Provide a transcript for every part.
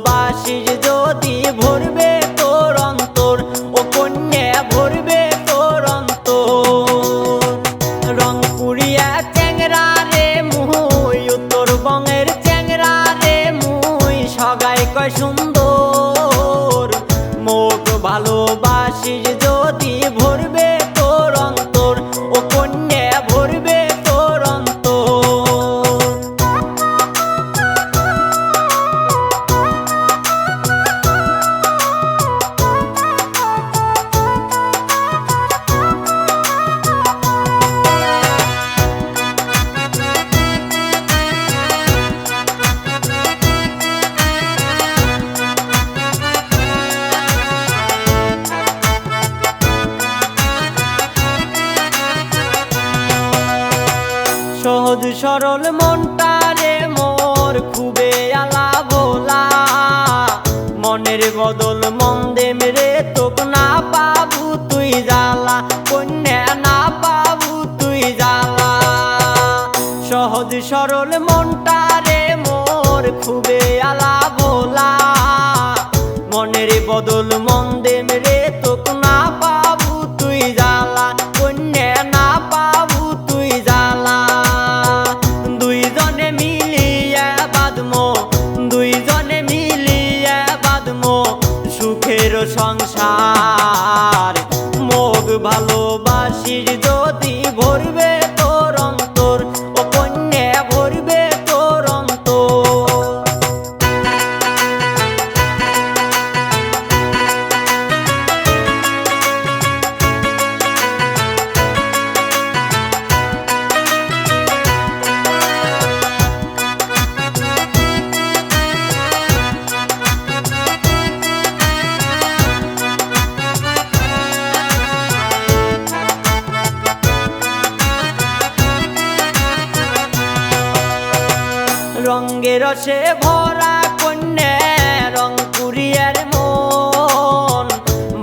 ভালোবাসিস যদি ভরবে তোর অন্তর, ও কন্যা ভরবে তোর অন্তর। রংপুরিয়া চ্যাংরা রে মুই, উত্তরবঙ্গের চ্যাংরা রে মুই, সগাই কয় সুন্দর। মোক ভালোবাসিস যদি ভরবে তোর অন্তর, ও কন্যা ভরবে তোর অন্তর। সহজ সরল মনটা রে মোর খুবে আলা ভোলা, মনের বদল মন দেম রে তোক না পাবু তুই জ্বালা, কন্যা না পাবু তুই জ্বালা। সহজ সরল মনটা রে মোর খুবে আলা ভোলা, মনের বদল মন দেম রে তোক না পাবু তুই জ্বালা, কন্যা না পাবু তুই জ্বালা। দুইজনে মিলিয়া বাঁধমো, দুইজনে মিলিয়া বাঁধমো সুখের সংসার। মোক ভালোবাসিস যদি ভরবে তোর অন্তর, ও কন্যা ভরবে তোর অন্তর। রঙ্গে রসে ভরা কন্যা রংপুরিয়ার মন,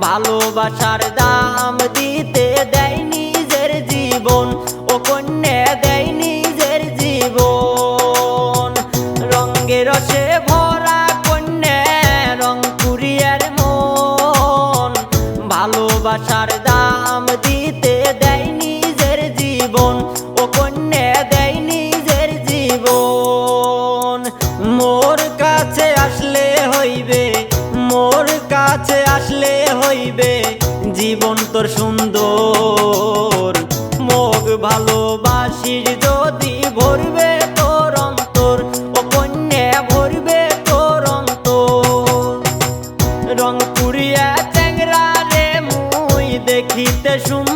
ভালোবাসার দাম দিতে দেয় নিজের জীবন, ও কন্যা দেয় নিজের জীবন। রঙ্গে রসে ভরা কন্যা রংপুরিয়ার মন, ভালোবাসার দাম দিতে দেয় নিজের জীবন, ও কন্যা দেয় নিজের জীবন। মোর কাছে আসলে হইবে, মোর কাছে আসলে হইবে জীবন তোর সুন্দর। মোক ভালোবাসিস যদি ভরবে তোর অন্তর, ও কন্যা ভরবে তোর অন্তর। রংপুরিয়া চ্যাংরা রে মুই দেখিতে সুন্দর।